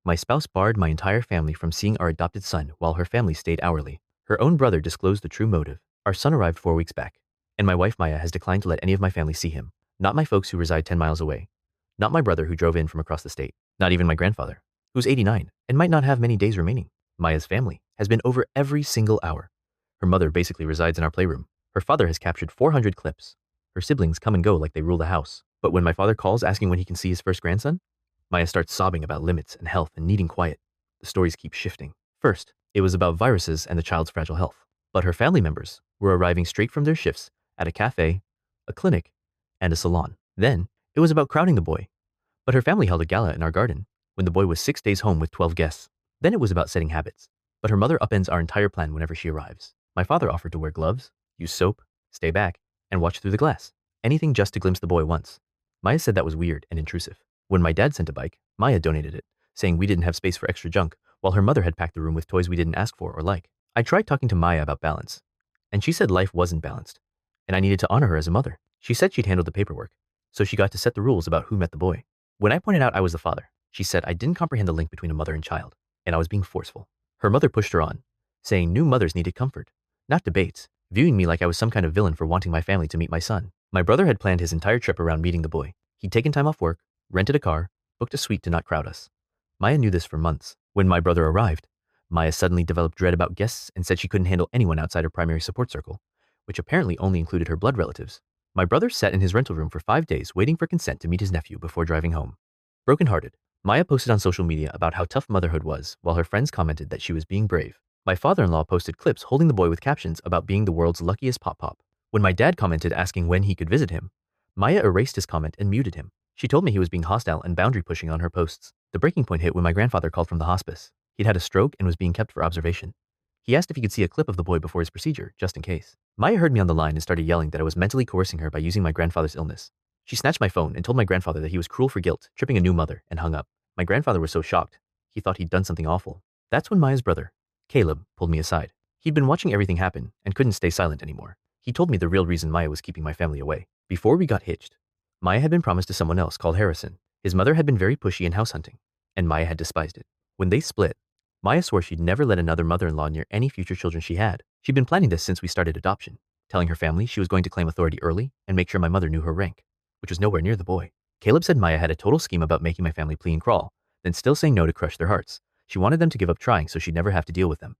My spouse barred my entire family from seeing our adopted son while her family stayed hourly. Her own brother disclosed the true motive. Our son arrived 4 weeks back, and my wife Maya has declined to let any of my family see him. Not my folks who reside 10 miles away. Not my brother who drove in from across the state. Not even my grandfather, who's 89 and might not have many days remaining. Maya's family has been over every single hour. Her mother basically resides in our playroom. Her father has captured 400 clips. Her siblings come and go like they rule the house. But when my father calls asking when he can see his first grandson, Maya starts sobbing about limits and health and needing quiet. The stories keep shifting. First, it was about viruses and the child's fragile health. But her family members were arriving straight from their shifts at a cafe, a clinic, and a salon. Then, it was about crowding the boy. But her family held a gala in our garden when the boy was 6 days home with 12 guests. Then it was about setting habits. But her mother upends our entire plan whenever she arrives. My father offered to wear gloves, use soap, stay back, and watch through the glass. Anything just to glimpse the boy once. Maya said that was weird and intrusive. When my dad sent a bike, Maya donated it, saying we didn't have space for extra junk, while her mother had packed the room with toys we didn't ask for or like. I tried talking to Maya about balance, and she said life wasn't balanced, and I needed to honor her as a mother. She said she'd handled the paperwork, so she got to set the rules about who met the boy. When I pointed out I was the father, she said I didn't comprehend the link between a mother and child, and I was being forceful. Her mother pushed her on, saying new mothers needed comfort, not debates, viewing me like I was some kind of villain for wanting my family to meet my son. My brother had planned his entire trip around meeting the boy. He'd taken time off work, rented a car, booked a suite to not crowd us. Maya knew this for months. When my brother arrived, Maya suddenly developed dread about guests and said she couldn't handle anyone outside her primary support circle, which apparently only included her blood relatives. My brother sat in his rental room for 5 days waiting for consent to meet his nephew before driving home. Brokenhearted, Maya posted on social media about how tough motherhood was, while her friends commented that she was being brave. My father-in-law posted clips holding the boy with captions about being the world's luckiest pop-pop. When my dad commented asking when he could visit him, Maya erased his comment and muted him. She told me he was being hostile and boundary pushing on her posts. The breaking point hit when my grandfather called from the hospice. He'd had a stroke and was being kept for observation. He asked if he could see a clip of the boy before his procedure, just in case. Maya heard me on the line and started yelling that I was mentally coercing her by using my grandfather's illness. She snatched my phone and told my grandfather that he was cruel for guilt, tripping a new mother, and hung up. My grandfather was so shocked. He thought he'd done something awful. That's when Maya's brother, Caleb, pulled me aside. He'd been watching everything happen and couldn't stay silent anymore. He told me the real reason Maya was keeping my family away. Before we got hitched, Maya had been promised to someone else called Harrison. His mother had been very pushy in house hunting, and Maya had despised it. When they split, Maya swore she'd never let another mother-in-law near any future children she had. She'd been planning this since we started adoption, telling her family she was going to claim authority early and make sure my mother knew her rank, which was nowhere near the boy. Caleb said Maya had a total scheme about making my family plea and crawl, then still saying no to crush their hearts. She wanted them to give up trying so she'd never have to deal with them.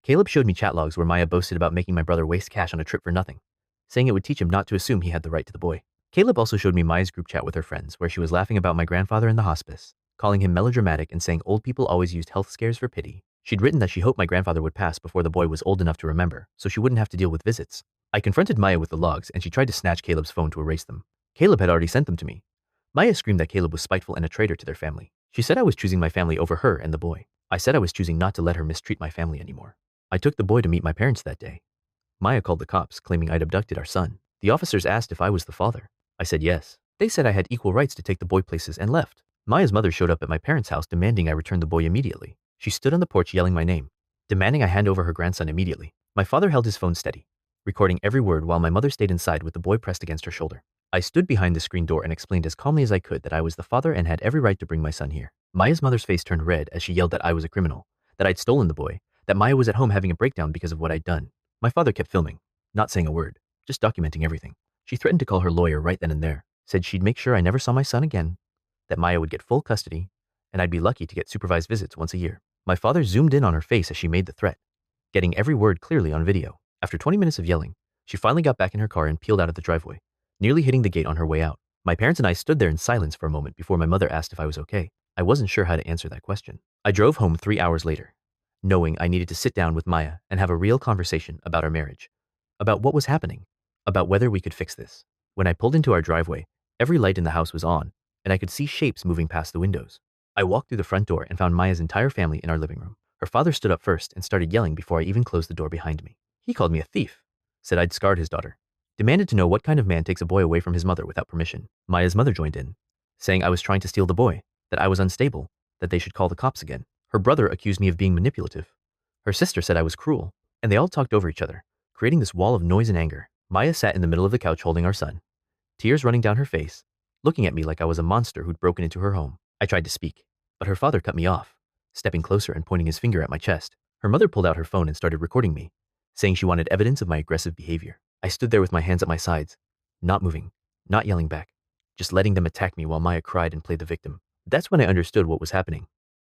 Caleb showed me chat logs where Maya boasted about making my brother waste cash on a trip for nothing, saying it would teach him not to assume he had the right to the boy. Caleb also showed me Maya's group chat with her friends where she was laughing about my grandfather in the hospice, calling him melodramatic and saying old people always used health scares for pity. She'd written that she hoped my grandfather would pass before the boy was old enough to remember, so she wouldn't have to deal with visits. I confronted Maya with the logs and she tried to snatch Caleb's phone to erase them. Caleb had already sent them to me. Maya screamed that Caleb was spiteful and a traitor to their family. She said I was choosing my family over her and the boy. I said I was choosing not to let her mistreat my family anymore. I took the boy to meet my parents that day. Maya called the cops, claiming I'd abducted our son. The officers asked if I was the father. I said yes. They said I had equal rights to take the boy places and left. Maya's mother showed up at my parents' house demanding I return the boy immediately. She stood on the porch yelling my name, demanding I hand over her grandson immediately. My father held his phone steady, recording every word while my mother stayed inside with the boy pressed against her shoulder. I stood behind the screen door and explained as calmly as I could that I was the father and had every right to bring my son here. Maya's mother's face turned red as she yelled that I was a criminal, that I'd stolen the boy, that Maya was at home having a breakdown because of what I'd done. My father kept filming, not saying a word, just documenting everything. She threatened to call her lawyer right then and there, said she'd make sure I never saw my son again, that Maya would get full custody, and I'd be lucky to get supervised visits once a year. My father zoomed in on her face as she made the threat, getting every word clearly on video. After 20 minutes of yelling, she finally got back in her car and peeled out of the driveway, nearly hitting the gate on her way out. My parents and I stood there in silence for a moment before my mother asked if I was okay. I wasn't sure how to answer that question. I drove home 3 hours later, knowing I needed to sit down with Maya and have a real conversation about our marriage, about what was happening, about whether we could fix this. When I pulled into our driveway, every light in the house was on, and I could see shapes moving past the windows. I walked through the front door and found Maya's entire family in our living room. Her father stood up first and started yelling before I even closed the door behind me. He called me a thief, said I'd scarred his daughter, demanded to know what kind of man takes a boy away from his mother without permission. Maya's mother joined in, saying I was trying to steal the boy, that I was unstable, that they should call the cops again. Her brother accused me of being manipulative. Her sister said I was cruel, and they all talked over each other, creating this wall of noise and anger. Maya sat in the middle of the couch holding our son, tears running down her face, looking at me like I was a monster who'd broken into her home. I tried to speak, but her father cut me off, stepping closer and pointing his finger at my chest. Her mother pulled out her phone and started recording me, saying she wanted evidence of my aggressive behavior. I stood there with my hands at my sides, not moving, not yelling back, just letting them attack me while Maya cried and played the victim. That's when I understood what was happening.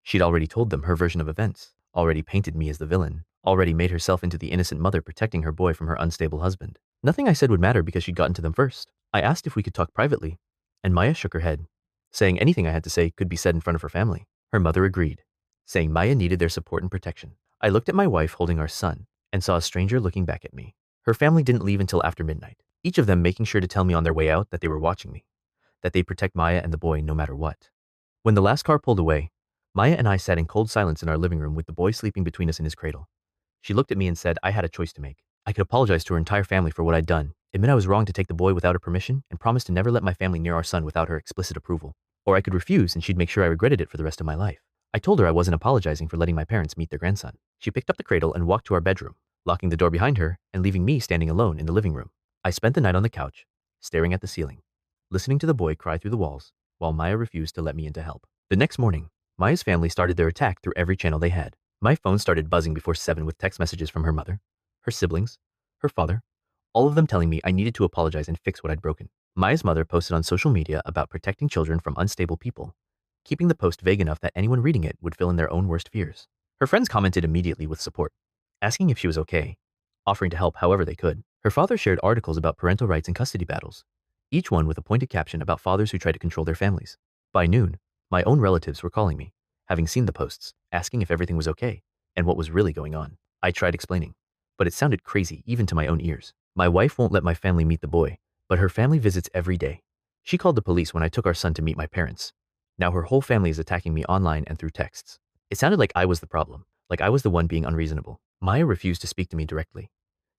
She'd already told them her version of events, already painted me as the villain, already made herself into the innocent mother protecting her boy from her unstable husband. Nothing I said would matter because she'd gotten to them first. I asked if we could talk privately, and Maya shook her head, saying anything I had to say could be said in front of her family. Her mother agreed, saying Maya needed their support and protection. I looked at my wife holding our son and saw a stranger looking back at me. Her family didn't leave until after midnight, each of them making sure to tell me on their way out that they were watching me, that they'd protect Maya and the boy no matter what. When the last car pulled away, Maya and I sat in cold silence in our living room with the boy sleeping between us in his cradle. She looked at me and said I had a choice to make. I could apologize to her entire family for what I'd done, admit I was wrong to take the boy without her permission, and promise to never let my family near our son without her explicit approval. Or I could refuse and she'd make sure I regretted it for the rest of my life. I told her I wasn't apologizing for letting my parents meet their grandson. She picked up the cradle and walked to our bedroom, locking the door behind her and leaving me standing alone in the living room. I spent the night on the couch, staring at the ceiling, listening to the boy cry through the walls, while Maya refused to let me in to help. The next morning, Maya's family started their attack through every channel they had. My phone started buzzing before 7 with text messages from her mother, her siblings, her father, all of them telling me I needed to apologize and fix what I'd broken. Maya's mother posted on social media about protecting children from unstable people, keeping the post vague enough that anyone reading it would fill in their own worst fears. Her friends commented immediately with support, asking if she was okay, offering to help however they could. Her father shared articles about parental rights and custody battles, each one with a pointed caption about fathers who try to control their families. By noon, my own relatives were calling me, having seen the posts, asking if everything was okay and what was really going on. I tried explaining, but it sounded crazy even to my own ears. My wife won't let my family meet the boy, but her family visits every day. She called the police when I took our son to meet my parents. Now her whole family is attacking me online and through texts. It sounded like I was the problem, like I was the one being unreasonable. Maya refused to speak to me directly,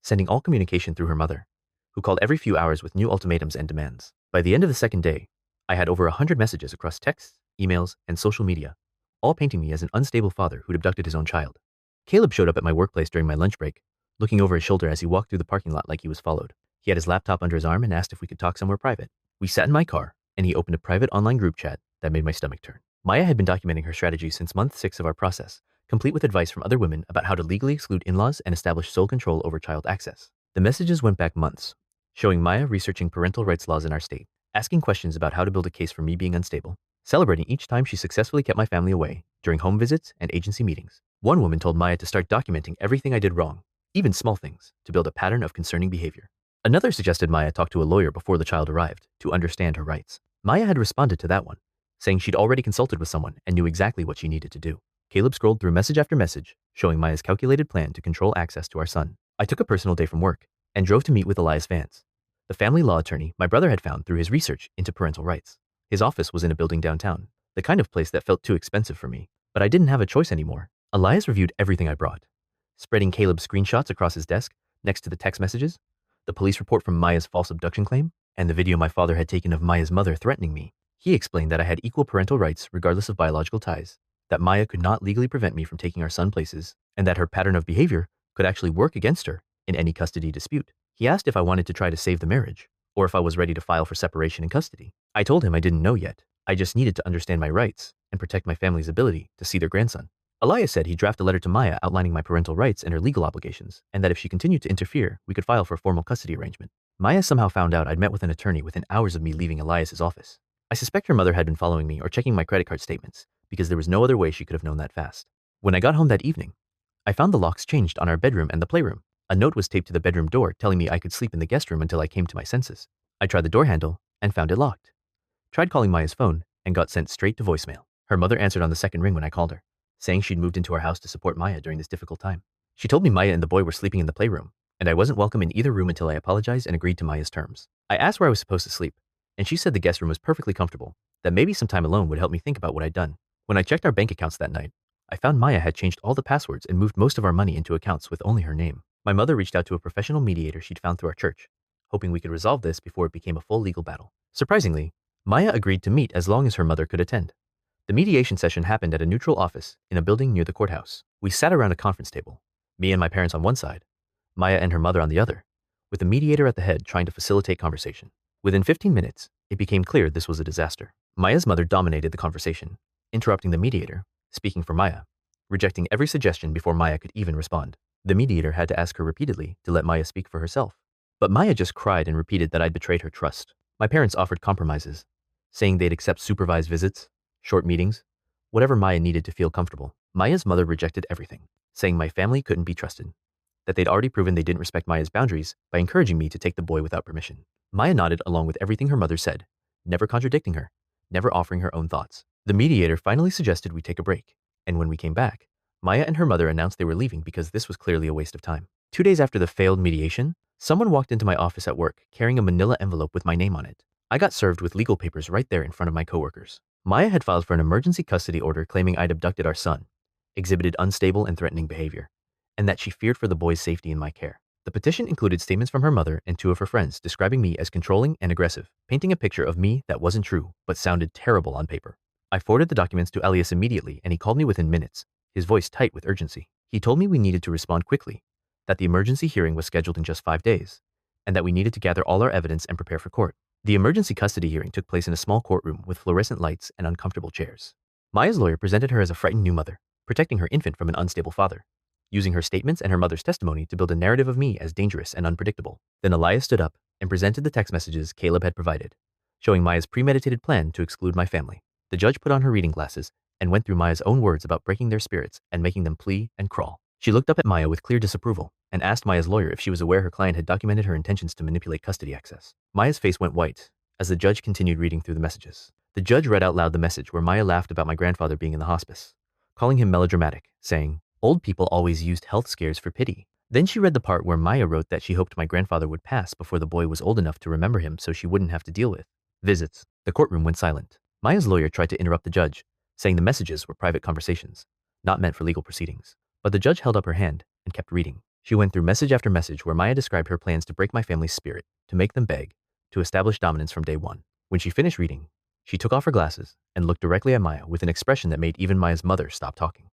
sending all communication through her mother, who called every few hours with new ultimatums and demands. By the end of the second day, I had over 100 messages across texts, emails, and social media, all painting me as an unstable father who'd abducted his own child. Caleb showed up at my workplace during my lunch break, looking over his shoulder as he walked through the parking lot like he was followed. He had his laptop under his arm and asked if we could talk somewhere private. We sat in my car, and he opened a private online group chat that made my stomach turn. Maya had been documenting her strategy since month 6 of our process, complete with advice from other women about how to legally exclude in-laws and establish sole control over child access. The messages went back months, showing Maya researching parental rights laws in our state, asking questions about how to build a case for me being unstable, celebrating each time she successfully kept my family away during home visits and agency meetings. One woman told Maya to start documenting everything I did wrong, even small things, to build a pattern of concerning behavior. Another suggested Maya talk to a lawyer before the child arrived to understand her rights. Maya had responded to that one, saying she'd already consulted with someone and knew exactly what she needed to do. Caleb scrolled through message after message, showing Maya's calculated plan to control access to our son. I took a personal day from work and drove to meet with Elias Vance, the family law attorney my brother had found through his research into parental rights. His office was in a building downtown, the kind of place that felt too expensive for me, but I didn't have a choice anymore. Elias reviewed everything I brought, spreading Caleb's screenshots across his desk next to the text messages, the police report from Maya's false abduction claim, and the video my father had taken of Maya's mother threatening me. He explained that I had equal parental rights regardless of biological ties, that Maya could not legally prevent me from taking our son places, and that her pattern of behavior could actually work against her in any custody dispute. He asked if I wanted to try to save the marriage, or if I was ready to file for separation and custody. I told him I didn't know yet. I just needed to understand my rights and protect my family's ability to see their grandson. Elias said he'd draft a letter to Maya outlining my parental rights and her legal obligations, and that if she continued to interfere, we could file for a formal custody arrangement. Maya somehow found out I'd met with an attorney within hours of me leaving Elias's office. I suspect her mother had been following me or checking my credit card statements, because there was no other way she could have known that fast. When I got home that evening, I found the locks changed on our bedroom and the playroom. A note was taped to the bedroom door telling me I could sleep in the guest room until I came to my senses. I tried the door handle and found it locked. Tried calling Maya's phone and got sent straight to voicemail. Her mother answered on the second ring when I called her, saying she'd moved into our house to support Maya during this difficult time. She told me Maya and the boy were sleeping in the playroom, and I wasn't welcome in either room until I apologized and agreed to Maya's terms. I asked where I was supposed to sleep, and she said the guest room was perfectly comfortable, that maybe some time alone would help me think about what I'd done. When I checked our bank accounts that night, I found Maya had changed all the passwords and moved most of our money into accounts with only her name. My mother reached out to a professional mediator she'd found through our church, hoping we could resolve this before it became a full legal battle. Surprisingly, Maya agreed to meet as long as her mother could attend. The mediation session happened at a neutral office in a building near the courthouse. We sat around a conference table, me and my parents on one side, Maya and her mother on the other, with the mediator at the head trying to facilitate conversation. Within 15 minutes, it became clear this was a disaster. Maya's mother dominated the conversation, interrupting the mediator, speaking for Maya, rejecting every suggestion before Maya could even respond. The mediator had to ask her repeatedly to let Maya speak for herself. But Maya just cried and repeated that I'd betrayed her trust. My parents offered compromises, saying they'd accept supervised visits, short meetings, whatever Maya needed to feel comfortable. Maya's mother rejected everything, saying my family couldn't be trusted, that they'd already proven they didn't respect Maya's boundaries by encouraging me to take the boy without permission. Maya nodded along with everything her mother said, never contradicting her, never offering her own thoughts. The mediator finally suggested we take a break, and when we came back, Maya and her mother announced they were leaving because this was clearly a waste of time. 2 days after the failed mediation, someone walked into my office at work carrying a manila envelope with my name on it. I got served with legal papers right there in front of my coworkers. Maya had filed for an emergency custody order claiming I'd abducted our son, exhibited unstable and threatening behavior, and that she feared for the boy's safety in my care. The petition included statements from her mother and 2 of her friends describing me as controlling and aggressive, painting a picture of me that wasn't true but sounded terrible on paper. I forwarded the documents to Elias immediately and he called me within minutes, his voice tight with urgency. He told me we needed to respond quickly, that the emergency hearing was scheduled in just 5 days, and that we needed to gather all our evidence and prepare for court. The emergency custody hearing took place in a small courtroom with fluorescent lights and uncomfortable chairs. Maya's lawyer presented her as a frightened new mother, protecting her infant from an unstable father, using her statements and her mother's testimony to build a narrative of me as dangerous and unpredictable. Then Elias stood up and presented the text messages Caleb had provided, showing Maya's premeditated plan to exclude my family. The judge put on her reading glasses and went through Maya's own words about breaking their spirits and making them plea and crawl. She looked up at Maya with clear disapproval and asked Maya's lawyer if she was aware her client had documented her intentions to manipulate custody access. Maya's face went white as the judge continued reading through the messages. The judge read out loud the message where Maya laughed about my grandfather being in the hospice, calling him melodramatic, saying, "Old people always used health scares for pity." Then she read the part where Maya wrote that she hoped my grandfather would pass before the boy was old enough to remember him so she wouldn't have to deal with visits. The courtroom went silent. Maya's lawyer tried to interrupt the judge, saying the messages were private conversations, not meant for legal proceedings. But the judge held up her hand and kept reading. She went through message after message where Maya described her plans to break my family's spirit, to make them beg, to establish dominance from day one. When she finished reading, she took off her glasses and looked directly at Maya with an expression that made even Maya's mother stop talking.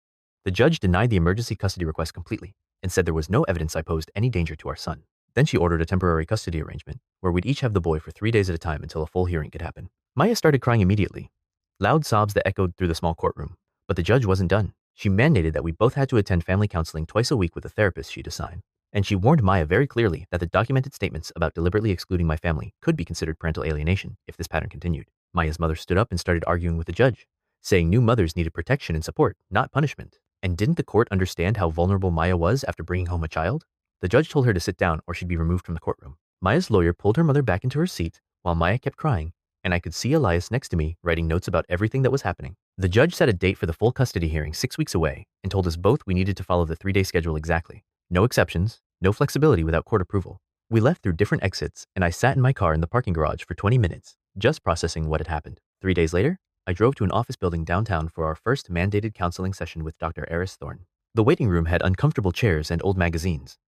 The judge denied the emergency custody request completely and said there was no evidence I posed any danger to our son. Then she ordered a temporary custody arrangement where we'd each have the boy for 3 days at a time until a full hearing could happen. Maya started crying immediately, loud sobs that echoed through the small courtroom. But the judge wasn't done. She mandated that we both had to attend family counseling twice a week with a therapist she'd assign. And she warned Maya very clearly that the documented statements about deliberately excluding my family could be considered parental alienation if this pattern continued. Maya's mother stood up and started arguing with the judge, saying new mothers needed protection and support, not punishment. And didn't the court understand how vulnerable Maya was after bringing home a child? The judge told her to sit down or she'd be removed from the courtroom. Maya's lawyer pulled her mother back into her seat while Maya kept crying, and I could see Elias next to me writing notes about everything that was happening. The judge set a date for the full custody hearing 6 weeks away and told us both we needed to follow the 3-day schedule exactly. No exceptions, no flexibility without court approval. We left through different exits and I sat in my car in the parking garage for 20 minutes, just processing what had happened. 3 days later, I drove to an office building downtown for our first mandated counseling session with Dr. Eris Thorne. The waiting room had uncomfortable chairs and old magazines,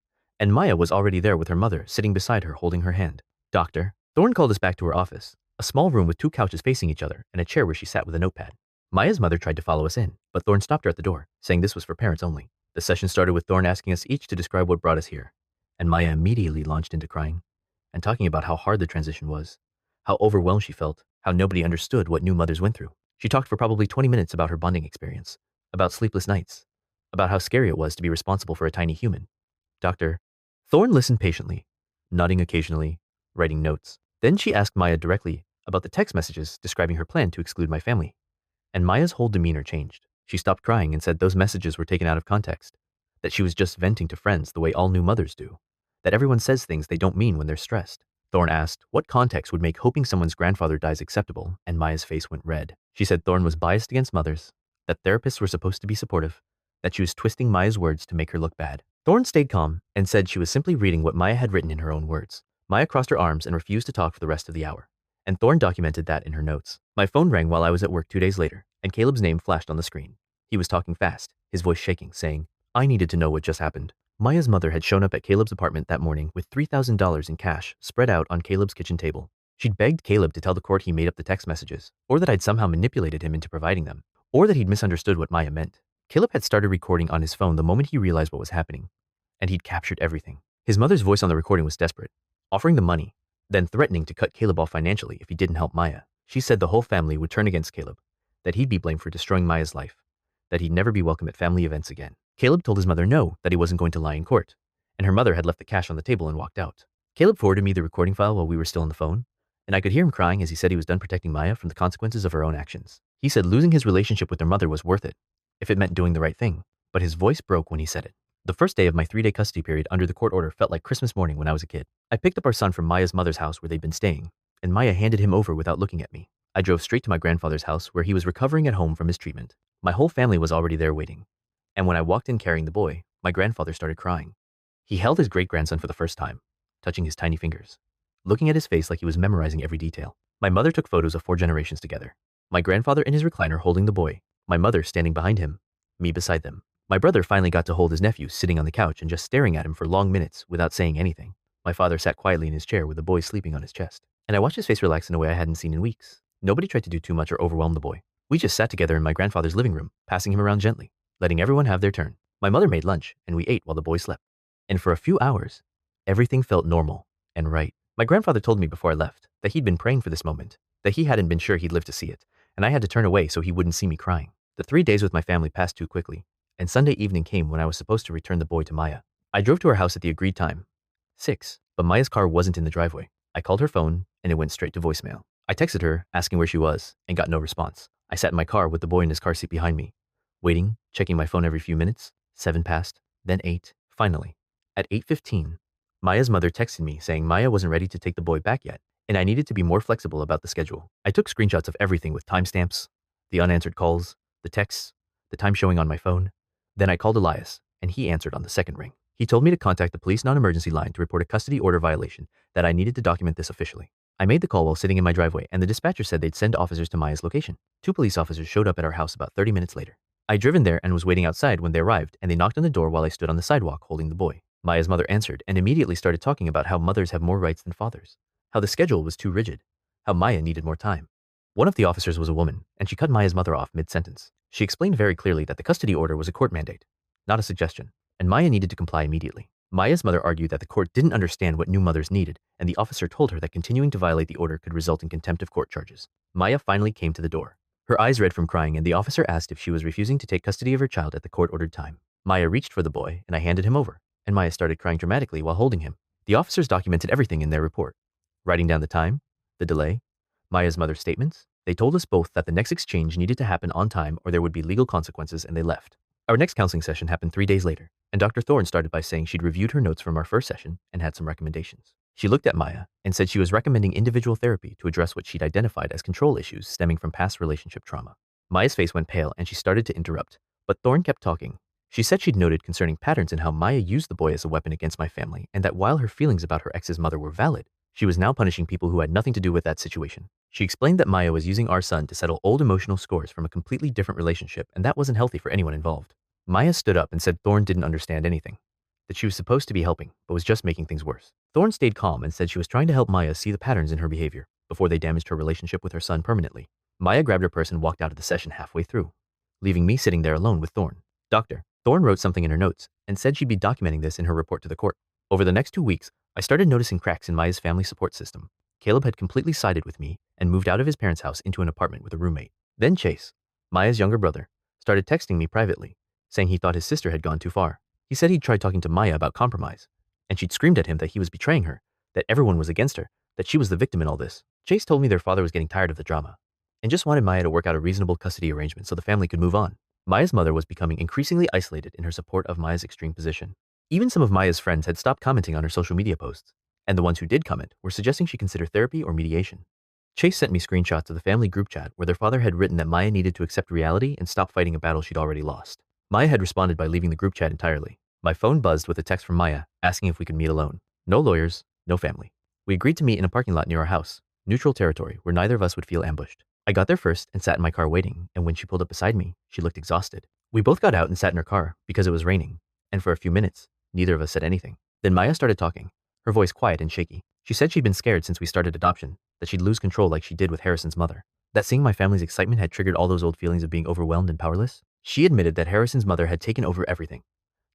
and Maya was already there with her mother sitting beside her holding her hand. Dr. Thorne called us back to her office, a small room with 2 couches facing each other and a chair where she sat with a notepad. Maya's mother tried to follow us in, but Thorne stopped her at the door, saying this was for parents only. The session started with Thorne asking us each to describe what brought us here, and Maya immediately launched into crying and talking about how hard the transition was, how overwhelmed she felt, how nobody understood what new mothers went through. She talked for probably 20 minutes about her bonding experience, about sleepless nights, about how scary it was to be responsible for a tiny human. Dr. Thorne listened patiently, nodding occasionally, writing notes. Then she asked Maya directly about the text messages describing her plan to exclude my family. And Maya's whole demeanor changed. She stopped crying and said those messages were taken out of context, that she was just venting to friends the way all new mothers do, that everyone says things they don't mean when they're stressed. Thorne asked what context would make hoping someone's grandfather dies acceptable, and Maya's face went red. She said Thorne was biased against mothers, that therapists were supposed to be supportive, that she was twisting Maya's words to make her look bad. Thorne stayed calm and said she was simply reading what Maya had written in her own words. Maya crossed her arms and refused to talk for the rest of the hour, and Thorne documented that in her notes. My phone rang while I was at work 2 days later, and Caleb's name flashed on the screen. He was talking fast, his voice shaking, saying, "I needed to know what just happened." Maya's mother had shown up at Caleb's apartment that morning with $3,000 in cash spread out on Caleb's kitchen table. She'd begged Caleb to tell the court he made up the text messages, or that I'd somehow manipulated him into providing them, or that he'd misunderstood what Maya meant. Caleb had started recording on his phone the moment he realized what was happening, and he'd captured everything. His mother's voice on the recording was desperate, offering the money, then threatening to cut Caleb off financially if he didn't help Maya. She said the whole family would turn against Caleb, that he'd be blamed for destroying Maya's life, that he'd never be welcome at family events again. Caleb told his mother no, that he wasn't going to lie in court, and her mother had left the cash on the table and walked out. Caleb forwarded me the recording file while we were still on the phone, and I could hear him crying as he said he was done protecting Maya from the consequences of her own actions. He said losing his relationship with her mother was worth it, if it meant doing the right thing, but his voice broke when he said it. The first day of my 3-day custody period under the court order felt like Christmas morning when I was a kid. I picked up our son from Maya's mother's house where they'd been staying, and Maya handed him over without looking at me. I drove straight to my grandfather's house where he was recovering at home from his treatment. My whole family was already there waiting, and when I walked in carrying the boy, my grandfather started crying. He held his great-grandson for the first time, touching his tiny fingers, looking at his face like he was memorizing every detail. My mother took photos of 4 generations together. My grandfather in his recliner holding the boy, my mother standing behind him, me beside them. My brother finally got to hold his nephew sitting on the couch and just staring at him for long minutes without saying anything. My father sat quietly in his chair with the boy sleeping on his chest, and I watched his face relax in a way I hadn't seen in weeks. Nobody tried to do too much or overwhelm the boy. We just sat together in my grandfather's living room, passing him around gently, letting everyone have their turn. My mother made lunch, and we ate while the boy slept. And for a few hours, everything felt normal and right. My grandfather told me before I left that he'd been praying for this moment, that he hadn't been sure he'd live to see it, and I had to turn away so he wouldn't see me crying. The 3 days with my family passed too quickly, and Sunday evening came when I was supposed to return the boy to Maya. I drove to her house at the agreed time, 6, but Maya's car wasn't in the driveway. I called her phone, and it went straight to voicemail. I texted her, asking where she was, and got no response. I sat in my car with the boy in his car seat behind me, waiting, checking my phone every few minutes. 7 passed, then 8, finally. At 8:15, Maya's mother texted me saying Maya wasn't ready to take the boy back yet, and I needed to be more flexible about the schedule. I took screenshots of everything with timestamps, the unanswered calls, the texts, the time showing on my phone. Then I called Elias, and he answered on the second ring. He told me to contact the police non-emergency line to report a custody order violation, that I needed to document this officially. I made the call while sitting in my driveway, and the dispatcher said they'd send officers to Maya's location. 2 police officers showed up at our house about 30 minutes later. I'd driven there and was waiting outside when they arrived, and they knocked on the door while I stood on the sidewalk holding the boy. Maya's mother answered and immediately started talking about how mothers have more rights than fathers, how the schedule was too rigid, how Maya needed more time. One of the officers was a woman, and she cut Maya's mother off mid-sentence. She explained very clearly that the custody order was a court mandate, not a suggestion, and Maya needed to comply immediately. Maya's mother argued that the court didn't understand what new mothers needed, and the officer told her that continuing to violate the order could result in contempt of court charges. Maya finally came to the door, her eyes red from crying, and the officer asked if she was refusing to take custody of her child at the court-ordered time. Maya reached for the boy, and I handed him over, and Maya started crying dramatically while holding him. The officers documented everything in their report, writing down the time, the delay, Maya's mother's statements. They told us both that the next exchange needed to happen on time or there would be legal consequences, and they left. Our next counseling session happened 3 days later, and Dr. Thorne started by saying she'd reviewed her notes from our first session and had some recommendations. She looked at Maya and said she was recommending individual therapy to address what she'd identified as control issues stemming from past relationship trauma. Maya's face went pale and she started to interrupt, but Thorne kept talking. She said she'd noted concerning patterns in how Maya used the boy as a weapon against my family, and that while her feelings about her ex's mother were valid, she was now punishing people who had nothing to do with that situation. She explained that Maya was using our son to settle old emotional scores from a completely different relationship, and that wasn't healthy for anyone involved. Maya stood up and said Thorne didn't understand anything, that she was supposed to be helping, but was just making things worse. Thorne stayed calm and said she was trying to help Maya see the patterns in her behavior before they damaged her relationship with her son permanently. Maya grabbed her purse and walked out of the session halfway through, leaving me sitting there alone with Thorne. Thorne wrote something in her notes and said she'd be documenting this in her report to the court. Over the next 2 weeks, I started noticing cracks in Maya's family support system. Caleb had completely sided with me and moved out of his parents' house into an apartment with a roommate. Then Chase, Maya's younger brother, started texting me privately, saying he thought his sister had gone too far. He said he'd tried talking to Maya about compromise, and she'd screamed at him that he was betraying her, that everyone was against her, that she was the victim in all this. Chase told me their father was getting tired of the drama, and just wanted Maya to work out a reasonable custody arrangement so the family could move on. Maya's mother was becoming increasingly isolated in her support of Maya's extreme position. Even some of Maya's friends had stopped commenting on her social media posts, and the ones who did comment were suggesting she consider therapy or mediation. Chase sent me screenshots of the family group chat where their father had written that Maya needed to accept reality and stop fighting a battle she'd already lost. Maya had responded by leaving the group chat entirely. My phone buzzed with a text from Maya asking if we could meet alone. No lawyers, no family. We agreed to meet in a parking lot near our house, neutral territory where neither of us would feel ambushed. I got there first and sat in my car waiting, and when she pulled up beside me, she looked exhausted. We both got out and sat in her car because it was raining, and for a few minutes, neither of us said anything. Then Maya started talking, her voice quiet and shaky. She said she'd been scared since we started adoption, that she'd lose control like she did with Harrison's mother, that seeing my family's excitement had triggered all those old feelings of being overwhelmed and powerless. She admitted that Harrison's mother had taken over everything,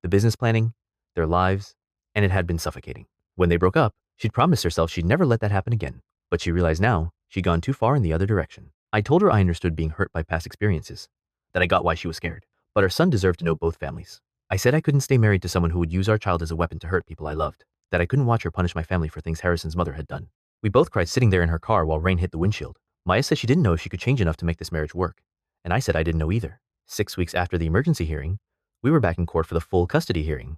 the business planning, their lives, and it had been suffocating. When they broke up, she'd promised herself she'd never let that happen again, but she realized now she'd gone too far in the other direction. I told her I understood being hurt by past experiences, that I got why she was scared, but our son deserved to know both families. I said I couldn't stay married to someone who would use our child as a weapon to hurt people I loved, that I couldn't watch her punish my family for things Harrison's mother had done. We both cried sitting there in her car while rain hit the windshield. Maya said she didn't know if she could change enough to make this marriage work, and I said I didn't know either. 6 weeks after the emergency hearing, we were back in court for the full custody hearing.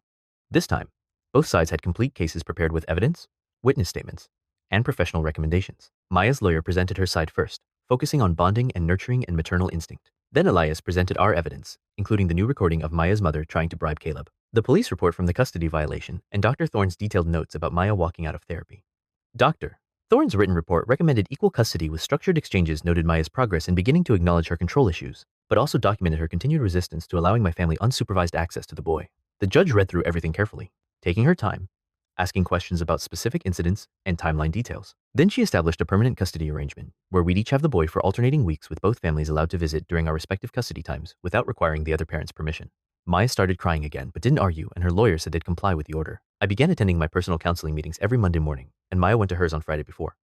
This time, both sides had complete cases prepared with evidence, witness statements, and professional recommendations. Maya's lawyer presented her side first, focusing on bonding and nurturing and maternal instinct. Then Elias presented our evidence, including the new recording of Maya's mother trying to bribe Caleb, the police report from the custody violation, and Dr. Thorne's detailed notes about Maya walking out of therapy. Dr. Thorne's written report recommended equal custody with structured exchanges, noted Maya's progress in beginning to acknowledge her control issues, but also documented her continued resistance to allowing my family unsupervised access to the boy. The judge read through everything carefully, taking her time, asking questions about specific incidents and timeline details. Then she established a permanent custody arrangement, where we'd each have the boy for alternating weeks with both families allowed to visit during our respective custody times without requiring the other parent's permission. Maya started crying again, but didn't argue, and her lawyer said they'd comply with the order. I began attending my personal counseling meetings every Monday morning, and Maya went to hers on Friday before.